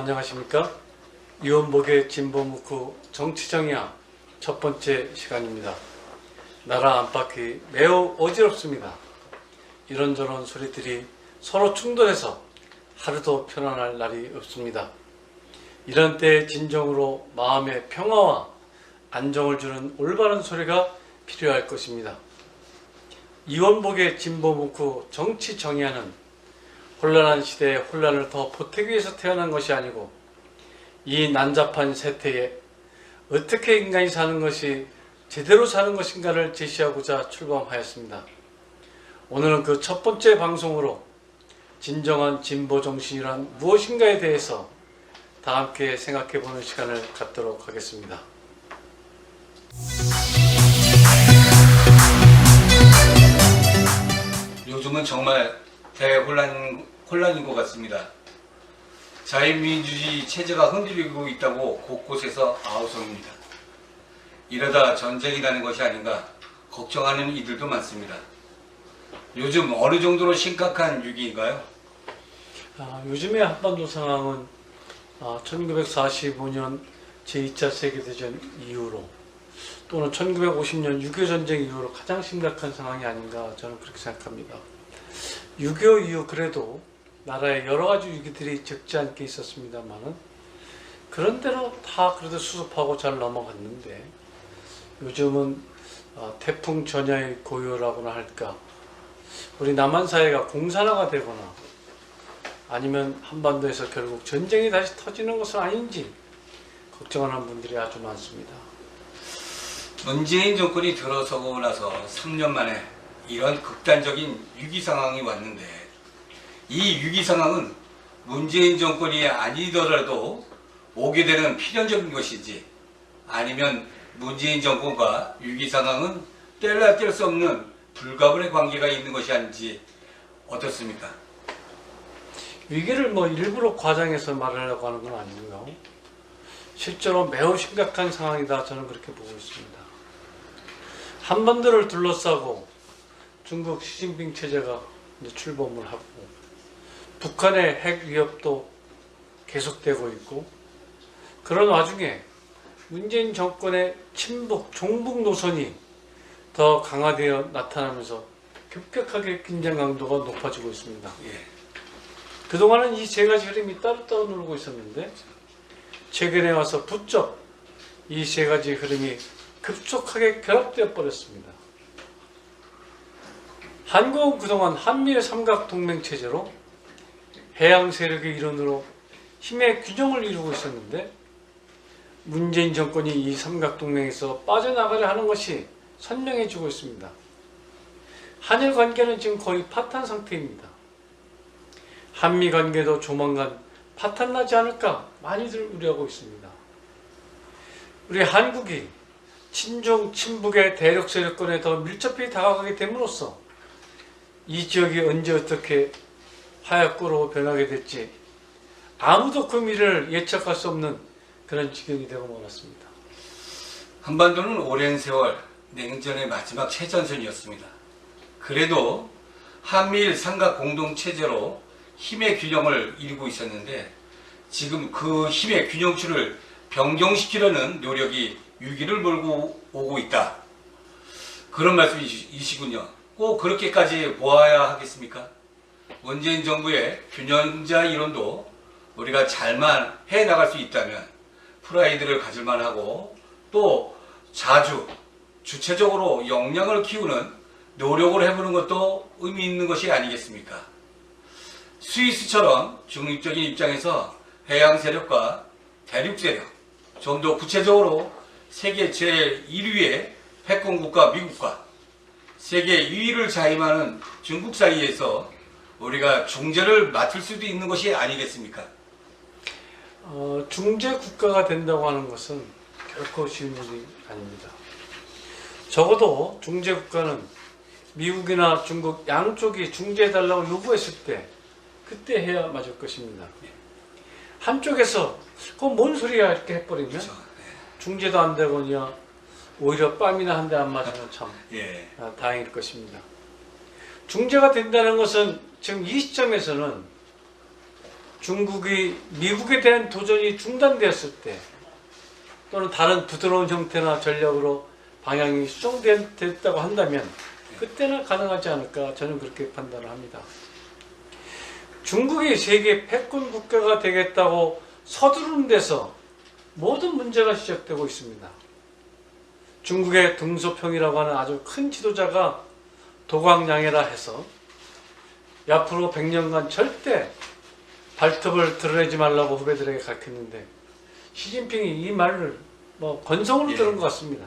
안녕하십니까? 이원복의 진보묵후 정치정의학 첫 번째 시간입니다. 나라 안팎이 매우 어지럽습니다. 이런저런 소리들이 서로 충돌해서 하루도 편안할 날이 없습니다. 이런 때 진정으로 마음의 평화와 안정을 주는 올바른 소리가 필요할 것입니다. 이원복의 진보묵후 정치정의학은 혼란한 시대에 혼란을 더 보태기 위해서 태어난 것이 아니고 이 난잡한 세태에 어떻게 인간이 사는 것이 제대로 사는 것인가를 제시하고자 출범하였습니다. 오늘은 그 첫 번째 방송으로 진정한 진보 정신이란 무엇인가에 대해서 다 함께 생각해보는 시간을 갖도록 하겠습니다. 요즘은 정말 대혼란인 것 같습니다. 자유민주주의 체제가 흔들리고 있다고 곳곳에서 아우성입니다. 이러다 전쟁이 나는 것이 아닌가 걱정하는 이들도 많습니다. 요즘 어느 정도로 심각한 위기인가요? 요즘의 한반도 상황은 1945년 제2차 세계대전 이후로 또는 1950년 6.25 전쟁 이후로 가장 심각한 상황이 아닌가 저는 그렇게 생각합니다. 6.25 이후 그래도 나라에 여러 가지 위기들이 적지 않게 있었습니다만은 그런대로 다 그래도 수습하고 잘 넘어갔는데 요즘은 태풍 전야의 고요라고나 할까, 우리 남한 사회가 공산화가 되거나 아니면 한반도에서 결국 전쟁이 다시 터지는 것은 아닌지 걱정하는 분들이 아주 많습니다. 문재인 정권이 들어서고 나서 3년 만에 이런 극단적인 위기 상황이 왔는데 이 위기 상황은 문재인 정권이 아니더라도 오게 되는 필연적인 것인지 아니면 문재인 정권과 위기 상황은 뗄래야 뗄 수 없는 불가분의 관계가 있는 것이 아닌지 어떻습니까? 위기를 일부러 과장해서 말하려고 하는 건 아니고요. 실제로 매우 심각한 상황이다 저는 그렇게 보고 있습니다. 한반도를 둘러싸고 중국 시진핑 체제가 이제 출범을 하고 북한의 핵 위협도 계속되고 있고 그런 와중에 문재인 정권의 친북, 종북 노선이 더 강화되어 나타나면서 급격하게 긴장 강도가 높아지고 있습니다. 그동안은 이 세 가지 흐름이 따로따로 놀고 있었는데 최근에 와서 부쩍 이 세 가지 흐름이 급속하게 결합되어 버렸습니다. 한국은 그동안 한미일 삼각동맹체제로 해양 세력의 일원으로 힘의 균형을 이루고 있었는데 문재인 정권이 이 삼각동맹에서 빠져나가려 하는 것이 선명해지고 있습니다. 한일 관계는 지금 거의 파탄 상태입니다. 한미 관계도 조만간 파탄나지 않을까 많이들 우려하고 있습니다. 우리 한국이 친중, 친북의 대륙 세력권에 더 밀접히 다가가게 됨으로써 이 지역이 언제 어떻게 화약고로 변하게 될지 아무도 그 미래를 예측할 수 없는 그런 지경이 되고 말았습니다. 한반도는 오랜 세월 냉전의 마지막 최전선이었습니다. 그래도 한미일 삼각 공동체제로 힘의 균형을 이루고 있었는데 지금 그 힘의 균형추를 변경시키려는 노력이 위기를 몰고 오고 있다. 그런 말씀이시군요. 꼭 그렇게까지 보아야 하겠습니까? 문재인 정부의 균형자 이론도 우리가 잘만 해나갈 수 있다면 프라이드를 가질만 하고 또 자주 주체적으로 역량을 키우는 노력을 해보는 것도 의미 있는 것이 아니겠습니까? 스위스처럼 중립적인 입장에서 해양 세력과 대륙 세력, 좀 더 구체적으로 세계 제1위의 패권국가 미국과 세계 2위를 자임하는 중국 사이에서 우리가 중재를 맡을 수도 있는 것이 아니겠습니까? 중재 국가가 된다고 하는 것은 결코 쉬운 일이 아닙니다. 적어도 중재 국가는 미국이나 중국 양쪽이 중재해달라고 요구했을 때 그때 해야 맞을 것입니다. 한쪽에서 그건 뭔 소리야 이렇게 해버리면 그렇죠. 중재도 안 되거나 오히려 뺨이나 한 대 안 맞으면 참 다행일 것입니다. 중재가 된다는 것은 지금 이 시점에서는 중국이 미국에 대한 도전이 중단되었을 때 또는 다른 부드러운 형태나 전략으로 방향이 수정됐다고 한다면 그때는 가능하지 않을까 저는 그렇게 판단을 합니다. 중국이 세계 패권 국가가 되겠다고 서두르는 데서 모든 문제가 시작되고 있습니다. 중국의 등소평이라고 하는 아주 큰 지도자가 도광양해라 해서 앞으로 100년간 절대 발톱을 드러내지 말라고 후배들에게 가르쳤는데 시진핑이 이 말을 건성으로 들은 것 같습니다.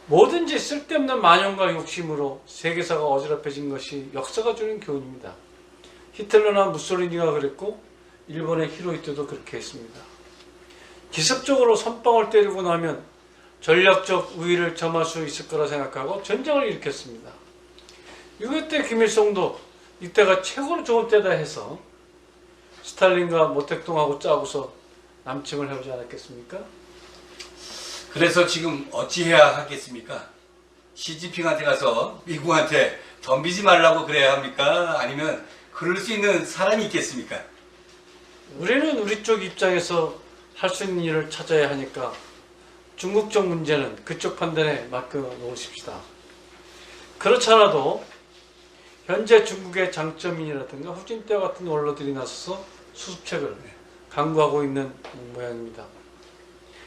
뭐든지 쓸데없는 만연과 욕심으로 세계사가 어지럽혀진 것이 역사가 주는 교훈입니다. 히틀러나 무솔리니가 그랬고 일본의 히로히토도 그렇게 했습니다. 기습적으로 선빵을 때리고 나면 전략적 우위를 점할 수 있을 거라 생각하고 전쟁을 일으켰습니다. 6.25때 김일성도 이때가 최고로 좋은 때다 해서 스탈린과 모택동하고 짜고서 남침을 해오지 않았겠습니까? 그래서 지금 어찌해야 하겠습니까? 시진핑한테 가서 미국한테 덤비지 말라고 그래야 합니까? 아니면 그럴 수 있는 사람이 있겠습니까? 우리는 우리 쪽 입장에서 할 수 있는 일을 찾아야 하니까 중국 쪽 문제는 그쪽 판단에 맡겨 놓으십시다. 그렇잖아도 현재 중국의 장점인이라든가 후진 때와 같은 원로들이 나서서 수습책을 강구하고 있는 모양입니다.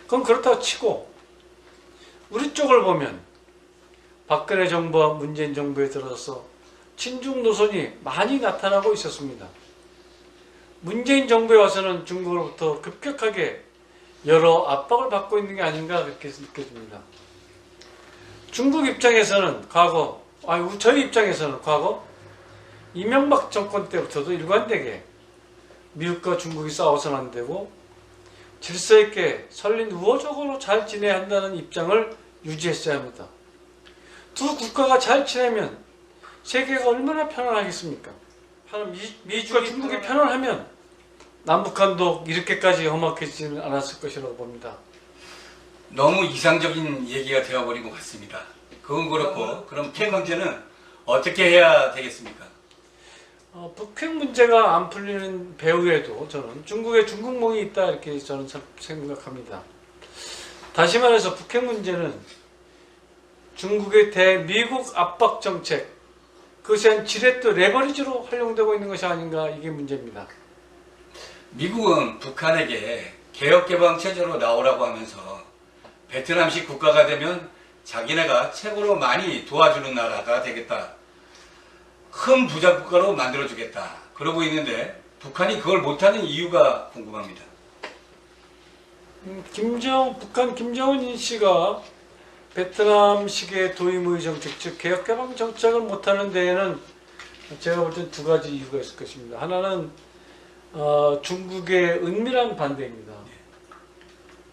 그럼 그렇다고 치고 우리 쪽을 보면 박근혜 정부와 문재인 정부에 들어서 친중 노선이 많이 나타나고 있었습니다. 문재인 정부에 와서는 중국으로부터 급격하게 여러 압박을 받고 있는 게 아닌가 그렇게 느껴집니다. 중국 입장에서는 저희 입장에서는 과거 이명박 정권 때부터도 일관되게 미국과 중국이 싸워서는 안 되고 질서 있게 설린 우호적으로 잘 지내야 한다는 입장을 유지했어야 합니다. 두 국가가 잘 지내면 세계가 얼마나 편안하겠습니까? 미국과 중국이 편안하면 남북한도 이렇게까지 험악해지지는 않았을 것이라고 봅니다. 너무 이상적인 얘기가 되어버린 것 같습니다. 그건 그렇고 그럼 북핵 문제는 어떻게 해야 되겠습니까? 북핵 문제가 안 풀리는 배후에도 저는 중국의 중국몽이 있다 이렇게 저는 생각합니다. 다시 말해서 북핵 문제는 중국의 대미국 압박 정책 그것이 한 지렛대 레버리지로 활용되고 있는 것이 아닌가 이게 문제입니다. 미국은 북한에게 개혁개방 체제로 나오라고 하면서 베트남식 국가가 되면 자기네가 최고로 많이 도와주는 나라가 되겠다. 큰 부자 국가로 만들어주겠다. 그러고 있는데 북한이 그걸 못하는 이유가 궁금합니다. 북한 김정은 씨가 베트남식의 도의무의 정책, 즉 개혁개방 정책을 못하는 데에는 제가 볼 땐 두 가지 이유가 있을 것입니다. 하나는 중국의 은밀한 반대입니다.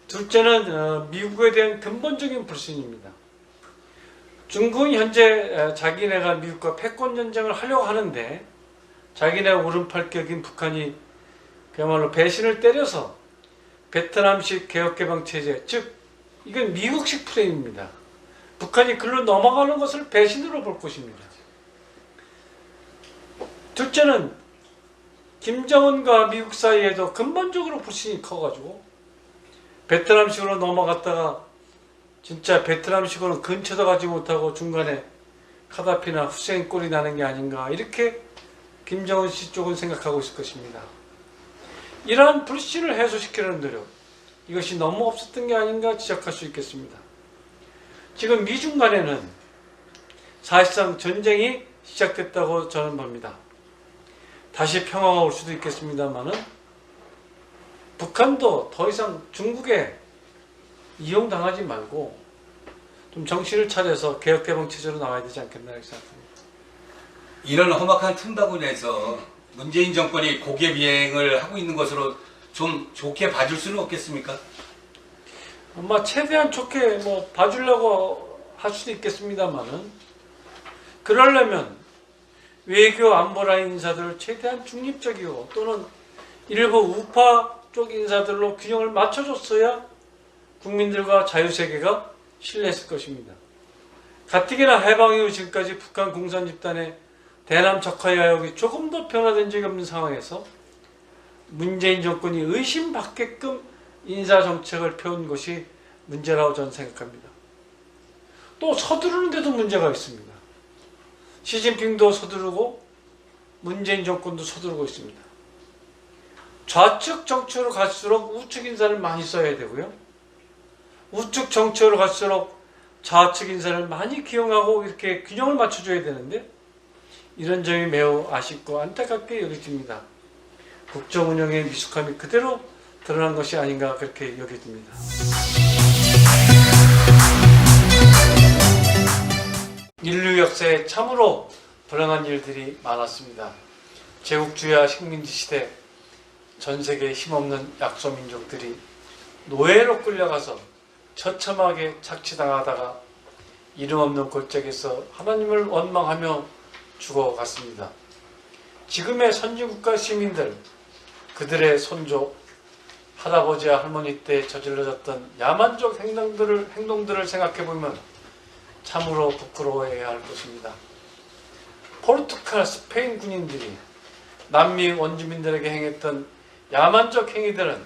둘째는 미국에 대한 근본적인 불신입니다. 중국은 현재 자기네가 미국과 패권 전쟁을 하려고 하는데 자기네 오른팔격인 북한이 그야말로 배신을 때려서 베트남식 개혁개방 체제, 즉 이건 미국식 프레임입니다. 북한이 글로 넘어가는 것을 배신으로 볼 것입니다. 둘째는 김정은과 미국 사이에도 근본적으로 불신이 커가지고 베트남식으로 넘어갔다가 진짜 베트남식으로는 근처도 가지 못하고 중간에 카다피나 후세인 꼴이 나는 게 아닌가 이렇게 김정은 씨 쪽은 생각하고 있을 것입니다. 이러한 불신을 해소시키려는 노력 이것이 너무 없었던 게 아닌가 지적할 수 있겠습니다. 지금 미중 간에는 사실상 전쟁이 시작됐다고 저는 봅니다. 다시 평화가 올 수도 있겠습니다만은 북한도 더 이상 중국에 이용당하지 말고 좀 정신을 차려서 개혁개방 체제로 나와야 되지 않겠나 생각합니다. 이런 험악한 틈바구니에서 문재인 정권이 고개 비행을 하고 있는 것으로 좀 좋게 봐줄 수는 없겠습니까? 아마 최대한 좋게 봐주려고 할 수도 있겠습니다만은 그러려면 외교 안보라인 인사들을 최대한 중립적이고 또는 일부 우파 쪽 인사들로 균형을 맞춰줬어야 국민들과 자유세계가 신뢰했을 것입니다. 가뜩이나 해방 이후 지금까지 북한 공산 집단의 대남 적화 야욕이 조금 더 변화된 적이 없는 상황에서 문재인 정권이 의심받게끔 인사정책을 펴온 것이 문제라고 저는 생각합니다. 또 서두르는데도 문제가 있습니다. 시진핑도 서두르고 문재인 정권도 서두르고 있습니다. 좌측 정책으로 갈수록 우측 인사를 많이 써야 되고요. 우측 정책으로 갈수록 좌측 인사를 많이 기용하고 이렇게 균형을 맞춰줘야 되는데 이런 점이 매우 아쉽고 안타깝게 여겨집니다. 국정 운영의 미숙함이 그대로 드러난 것이 아닌가 그렇게 여겨집니다. 인류 역사에 참으로 불행한 일들이 많았습니다. 제국주의와 식민지 시대 전 세계에 힘없는 약소민족들이 노예로 끌려가서 처참하게 착취당하다가 이름 없는 골짜기에서 하나님을 원망하며 죽어갔습니다. 지금의 선진국가 시민들, 그들의 손조, 할아버지와 할머니 때 저질러졌던 야만적 행동들을 생각해보면 참으로 부끄러워해야 할 것입니다. 포르투갈, 스페인 군인들이 남미 원주민들에게 행했던 야만적 행위들은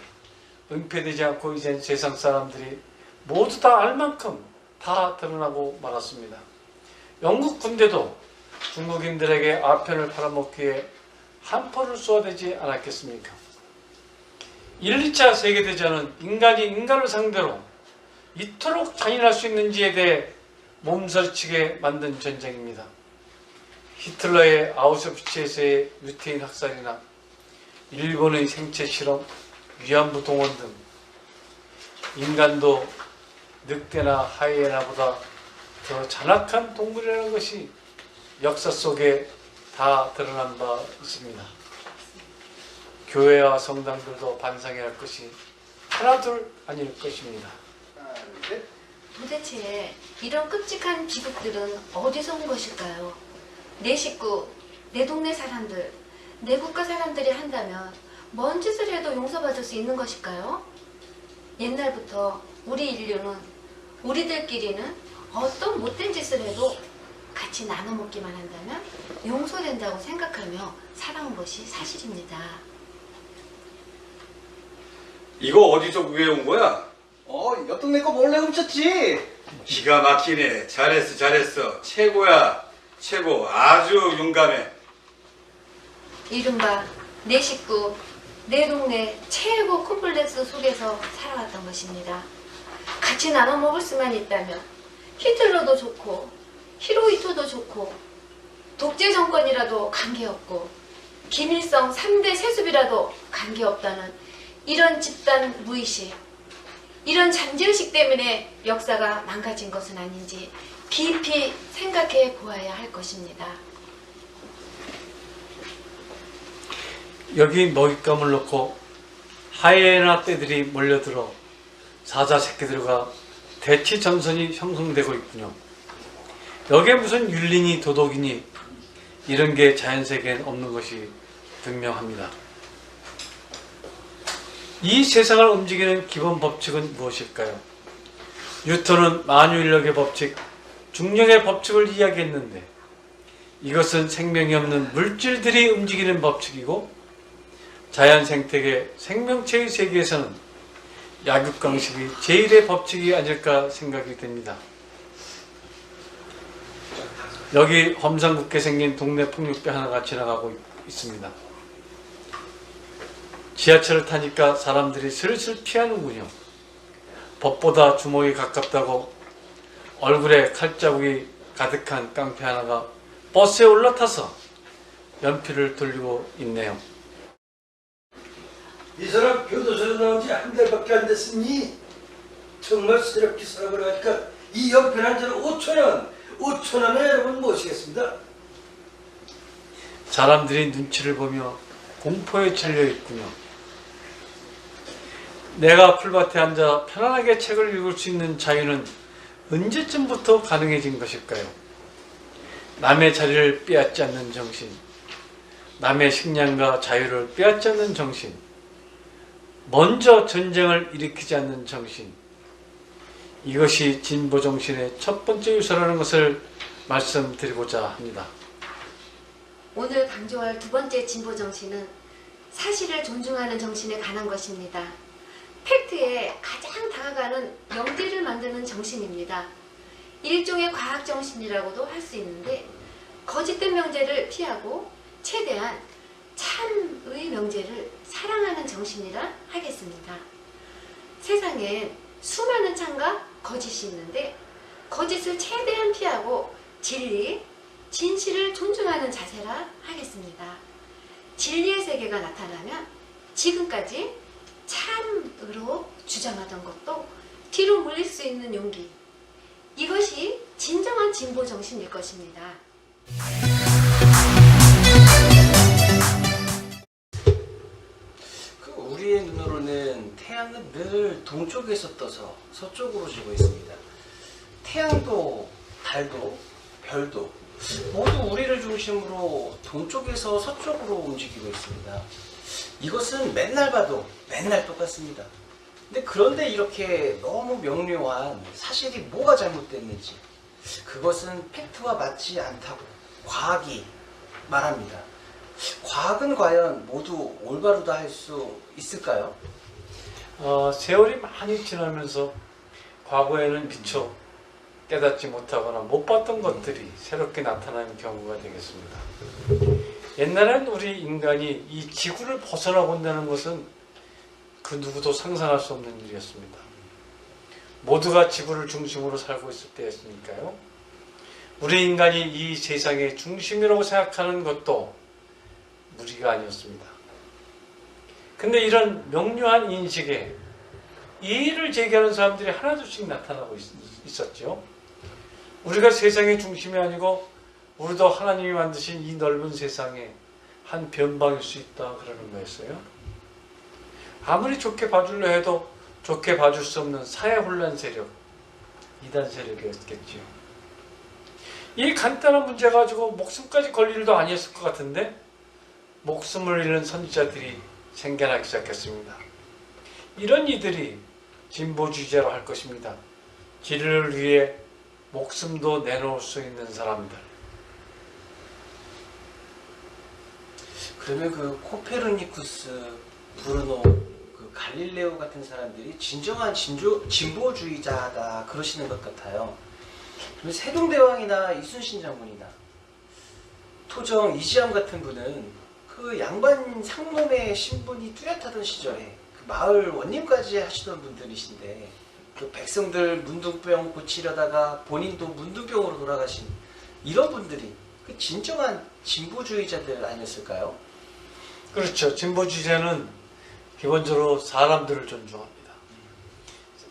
은폐되지 않고 이젠 세상 사람들이 모두 다 알 만큼 다 드러나고 말았습니다. 영국 군대도 중국인들에게 아편을 팔아먹기 위해 한 포를 쏘아대지 않았겠습니까? 1, 2차 세계대전은 인간이 인간을 상대로 이토록 잔인할 수 있는지에 대해 몸서리치게 만든 전쟁입니다. 히틀러의 아우슈비츠에서의 유태인 학살이나 일본의 생체 실험, 위안부 동원 등 인간도 늑대나 하이에나보다 더 잔악한 동물이라는 것이 역사 속에 다 드러난 바 있습니다. 교회와 성당들도 반성해야 할 것이 하나둘 아닐 것입니다. 도대체 이런 끔찍한 비극들은 어디서 온 것일까요? 내 식구, 내 동네 사람들, 내 국가 사람들이 한다면 뭔 짓을 해도 용서받을 수 있는 것일까요? 옛날부터 우리 인류는 우리들끼리는 어떤 못된 짓을 해도 같이 나눠 먹기만 한다면 용서된다고 생각하며 살아온 것이 사실입니다. 이거 어디서 구해온 거야? 옆 동네 거 몰래 훔쳤지. 기가 막히네. 잘했어. 최고야. 최고. 아주 용감해. 이른바 내 식구, 내 동네 최고 콤플렉스 속에서 살아왔던 것입니다. 같이 나눠 먹을 수만 있다면 히틀러도 좋고 히로히토도 좋고 독재 정권이라도 관계없고 김일성 3대 세습이라도 관계없다는 이런 집단 무의식, 이런 잠재의식 때문에 역사가 망가진 것은 아닌지 깊이 생각해 보아야 할 것입니다. 여기 먹잇감을 놓고 하이에나 떼들이 몰려들어 사자 새끼들과 대치 전선이 형성되고 있군요. 여기에 무슨 윤리니 도덕이니 이런 게 자연세계엔 없는 것이 분명합니다. 이 세상을 움직이는 기본 법칙은 무엇일까요? 뉴턴은 만유인력의 법칙, 중력의 법칙을 이야기했는데 이것은 생명이 없는 물질들이 움직이는 법칙이고 자연 생태계 생명체의 세계에서는 약육강식이 제일의 법칙이 아닐까 생각이 됩니다. 여기 험상궂게 생긴 동네 풍력배 하나가 지나가고 있습니다. 지하철을 타니까 사람들이 슬슬 피하는군요. 법보다 주먹이 가깝다고 얼굴에 칼자국이 가득한 깡패 하나가 버스에 올라타서 연필을 돌리고 있네요. 이 사람 교도소에 나온 지 한 달밖에 안 됐으니 정말 스럽게 살아보려 하니까 이 연필 한 잔 5,000원에 여러분 모시겠습니다. 사람들이 눈치를 보며 공포에 질려 있군요. 내가 풀밭에 앉아 편안하게 책을 읽을 수 있는 자유는 언제쯤부터 가능해진 것일까요? 남의 자리를 빼앗지 않는 정신, 남의 식량과 자유를 빼앗지 않는 정신, 먼저 전쟁을 일으키지 않는 정신, 이것이 진보 정신의 첫 번째 요소라는 것을 말씀드리고자 합니다. 오늘 강조할 두 번째 진보 정신은 사실을 존중하는 정신에 관한 것입니다. 팩트에 가장 다가가는 명제를 만드는 정신입니다. 일종의 과학 정신이라고도 할 수 있는데 거짓된 명제를 피하고 최대한 참의 명제를 사랑하는 정신이라 하겠습니다. 세상엔 수많은 참과 거짓이 있는데 거짓을 최대한 피하고 진리, 진실을 존중하는 자세라 하겠습니다. 진리의 세계가 나타나면 지금까지 참으로 주장하던 것도 뒤로 물릴 수 있는 용기, 이것이 진정한 진보 정신일 것입니다. 우리의 눈으로는 태양은 늘 동쪽에서 떠서 서쪽으로 지고 있습니다. 태양도 달도 별도 모두 우리를 중심으로 동쪽에서 서쪽으로 움직이고 있습니다. 이것은 맨날 봐도 맨날 똑같습니다. 근데 그런데 이렇게 너무 명료한 사실이 뭐가 잘못됐는지, 그것은 팩트와 맞지 않다고 과학이 말합니다. 과학은 과연 모두 올바르다 할 수 있을까요? 세월이 많이 지나면서 과거에는 미처 깨닫지 못하거나 못 봤던 것들이 새롭게 나타나는 경우가 되겠습니다. 옛날엔 우리 인간이 이 지구를 벗어나 본다는 것은 그 누구도 상상할 수 없는 일이었습니다. 모두가 지구를 중심으로 살고 있을 때였으니까요. 우리 인간이 이 세상의 중심이라고 생각하는 것도 무리가 아니었습니다. 근데 이런 명료한 인식에 이의를 제기하는 사람들이 하나둘씩 나타나고 있었죠. 우리가 세상의 중심이 아니고 우리도 하나님이 만드신 이 넓은 세상의 한 변방일 수 있다 그러는 거였어요. 아무리 좋게 봐주려 해도 좋게 봐줄 수 없는 사회 혼란 세력, 이단 세력이었겠지요. 이 간단한 문제 가지고 목숨까지 걸릴 일도 아니었을 것 같은데 목숨을 잃는 선지자들이 생겨나기 시작했습니다. 이런 이들이 진보주의자로 할 것입니다. 진리를 위해 목숨도 내놓을 수 있는 사람들. 그러면 그 코페르니쿠스, 브루노, 그 갈릴레오 같은 사람들이 진정한 진보주의자다 그러시는 것 같아요. 그러면 세종대왕이나 이순신 장군이나 토정 이지암 같은 분은 그 양반 상놈의 신분이 뚜렷하던 시절에 그 마을 원님까지 하시던 분들이신데 그 백성들 문둥병 고치려다가 본인도 문둥병으로 돌아가신 이런 분들이 그 진정한 진보주의자들 아니었을까요? 그렇죠. 진보주의자는 기본적으로 사람들을 존중합니다.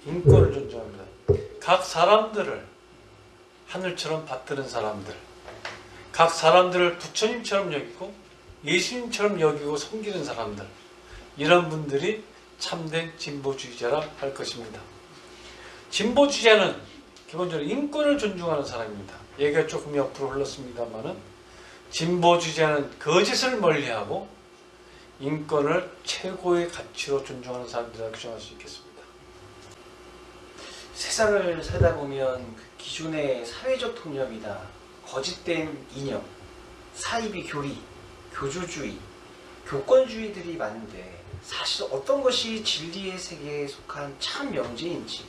인권을 존중합니다. 각 사람들을 하늘처럼 받드는 사람들, 각 사람들을 부처님처럼 여기고 예수님처럼 여기고 섬기는 사람들, 이런 분들이 참된 진보주의자라 할 것입니다. 진보주의자는 기본적으로 인권을 존중하는 사람입니다. 얘기가 조금 옆으로 흘렀습니다만은 진보주의자는 거짓을 멀리하고 인권을 최고의 가치로 존중하는 사람들이라고 규정할 수 있겠습니다. 세상을 살다 보면 그 기존의 사회적 통념이나 거짓된 이념, 사이비 교리, 교조주의, 교권주의들이 많은데 사실 어떤 것이 진리의 세계에 속한 참 명제인지,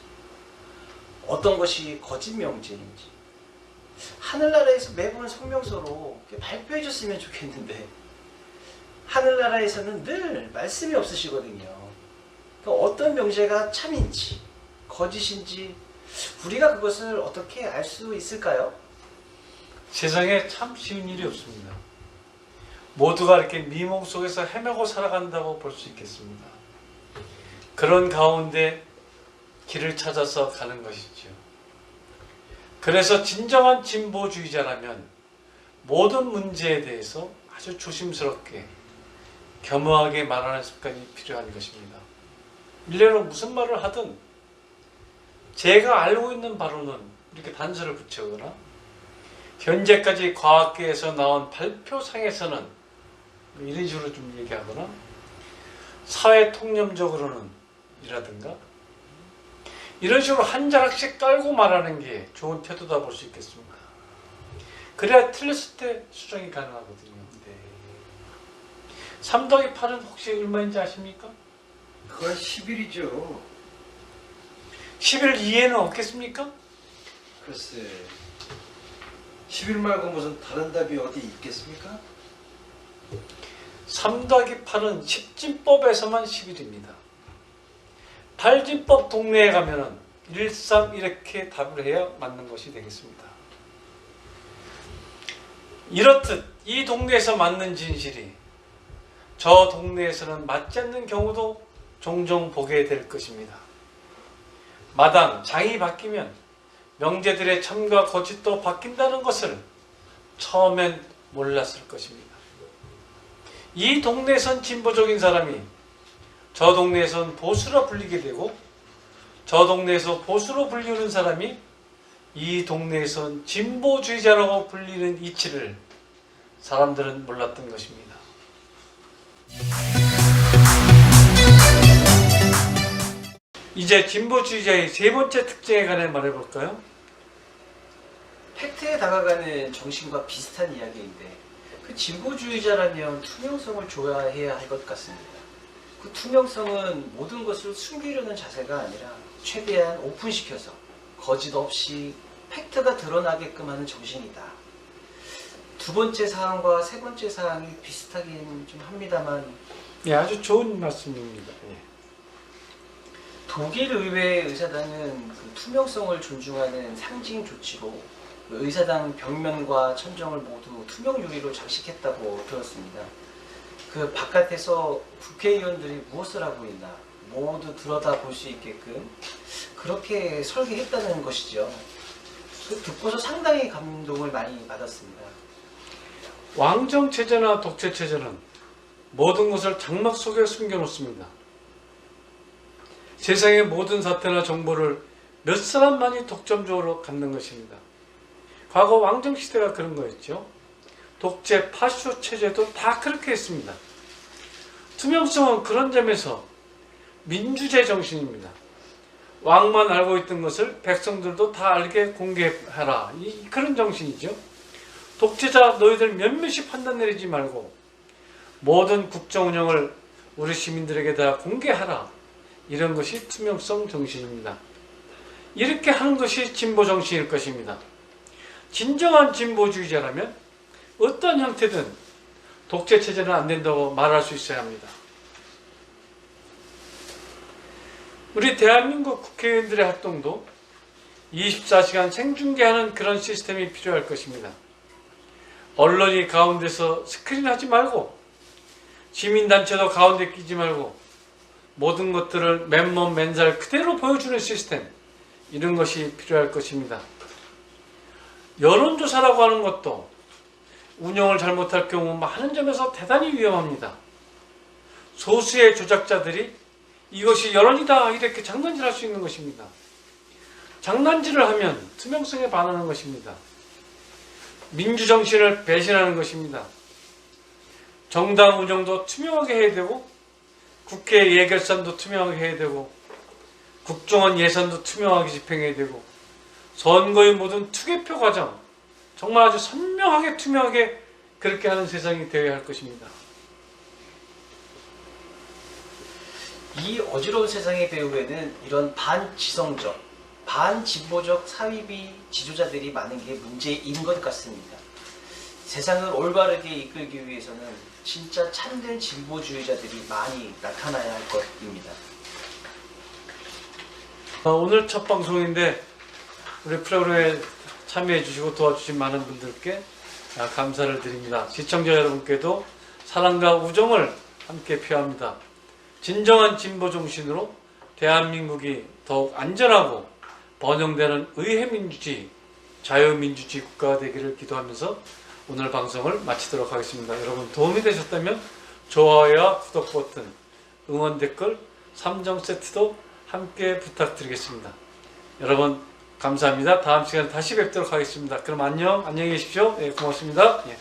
어떤 것이 거짓 명제인지 하늘나라에서 매번 성명서로 발표해 줬으면 좋겠는데 하늘나라에서는 늘 말씀이 없으시거든요. 그러니까 어떤 명제가 참인지 거짓인지 우리가 그것을 어떻게 알 수 있을까요? 세상에 참 쉬운 일이 없습니다. 모두가 이렇게 미몽 속에서 헤매고 살아간다고 볼 수 있겠습니다. 그런 가운데 길을 찾아서 가는 것이죠. 그래서 진정한 진보주의자라면 모든 문제에 대해서 아주 조심스럽게 겸허하게 말하는 습관이 필요한 것입니다. 일례로 무슨 말을 하든 제가 알고 있는 바로는 이렇게 단서를 붙이거나 현재까지 과학계에서 나온 발표상에서는 이런 식으로 좀 얘기하거나 사회 통념적으로는 이라든가 이런 식으로 한 자락씩 깔고 말하는 게 좋은 태도다 볼 수 있겠습니다. 그래야 틀렸을 때 수정이 가능하거든요. 3 더하기 8은 혹시 얼마인지 아십니까? 그건 10일이죠. 11 이해는 없겠습니까? 글쎄, 10일 말고 무슨 다른 답이 어디 있겠습니까? 3 더하기 8은 10진법에서만 11입니다. 8진법 동네에 가면은 1, 3 이렇게 답을 해야 맞는 것이 되겠습니다. 이렇듯 이 동네에서 맞는 진실이 저 동네에서는 맞지 않는 경우도 종종 보게 될 것입니다. 마당, 장이 바뀌면 명제들의 참과 거짓도 바뀐다는 것을 처음엔 몰랐을 것입니다. 이 동네에선 진보적인 사람이 저 동네에선 보수로 불리게 되고 저 동네에서 보수로 불리는 사람이 이 동네에선 진보주의자라고 불리는 이치를 사람들은 몰랐던 것입니다. 이제 진보주의자의 세 번째 특징에 관해 말해볼까요? 팩트에 다가가는 정신과 비슷한 이야기인데 그 진보주의자라면 투명성을 줘야 할 것 같습니다. 그 투명성은 모든 것을 숨기려는 자세가 아니라 최대한 오픈시켜서 거짓 없이 팩트가 드러나게끔 하는 정신이다. 두 번째 사항과 세 번째 사항이 비슷하긴 좀 합니다만 예, 아주 좋은 말씀입니다. 예. 독일 의회 의사당은 그 투명성을 존중하는 상징 조치로 그 의사당 벽면과 천정을 모두 투명 유리로 장식했다고 들었습니다. 그 바깥에서 국회의원들이 무엇을 하고 있나 모두 들여다볼 수 있게끔 그렇게 설계했다는 것이죠. 듣고서 상당히 감동을 많이 받았습니다. 왕정체제나 독재체제는 모든 것을 장막 속에 숨겨놓습니다. 세상의 모든 사태나 정보를 몇 사람만이 독점적으로 갖는 것입니다. 과거 왕정시대가 그런 거였죠. 독재 파쇼 체제도 다 그렇게 했습니다. 투명성은 그런 점에서 민주제 정신입니다. 왕만 알고 있던 것을 백성들도 다 알게 공개하라. 그런 정신이죠. 독재자 너희들 몇몇이 판단 내리지 말고 모든 국정 운영을 우리 시민들에게 다 공개하라. 이런 것이 투명성 정신입니다. 이렇게 하는 것이 진보 정신일 것입니다. 진정한 진보주의자라면 어떤 형태든 독재 체제는 안 된다고 말할 수 있어야 합니다. 우리 대한민국 국회의원들의 활동도 24시간 생중계하는 그런 시스템이 필요할 것입니다. 언론이 가운데서 스크린하지 말고 시민단체도 가운데 끼지 말고 모든 것들을 맨몸 맨살 그대로 보여주는 시스템, 이런 것이 필요할 것입니다. 여론조사라고 하는 것도 운영을 잘못할 경우 많은 점에서 대단히 위험합니다. 소수의 조작자들이 이것이 여론이다 이렇게 장난질할 수 있는 것입니다. 장난질을 하면 투명성에 반하는 것입니다. 민주정신을 배신하는 것입니다. 정당 운영도 투명하게 해야 되고 국회 예결산도 투명하게 해야 되고 국정원 예산도 투명하게 집행해야 되고 선거의 모든 투개표 과정 정말 아주 선명하게 투명하게 그렇게 하는 세상이 되어야 할 것입니다. 이 어지러운 세상의 배후에는 이런 반지성적, 반진보적 사위비 지도자들이 많은 게 문제인 것 같습니다. 세상을 올바르게 이끌기 위해서는 진짜 참된 진보주의자들이 많이 나타나야 할 것입니다. 오늘 첫 방송인데 우리 프로그램에 참여해 주시고 도와주신 많은 분들께 감사를 드립니다. 시청자 여러분께도 사랑과 우정을 함께 표합니다. 진정한 진보 정신으로 대한민국이 더욱 안전하고 번영되는 의회민주주의, 자유민주주의 국가가 되기를 기도하면서 오늘 방송을 마치도록 하겠습니다. 여러분 도움이 되셨다면 좋아요와 구독 버튼, 응원 댓글, 3종 세트도 함께 부탁드리겠습니다. 여러분 감사합니다. 다음 시간에 다시 뵙도록 하겠습니다. 그럼 안녕히 계십시오. 예, 고맙습니다. 예.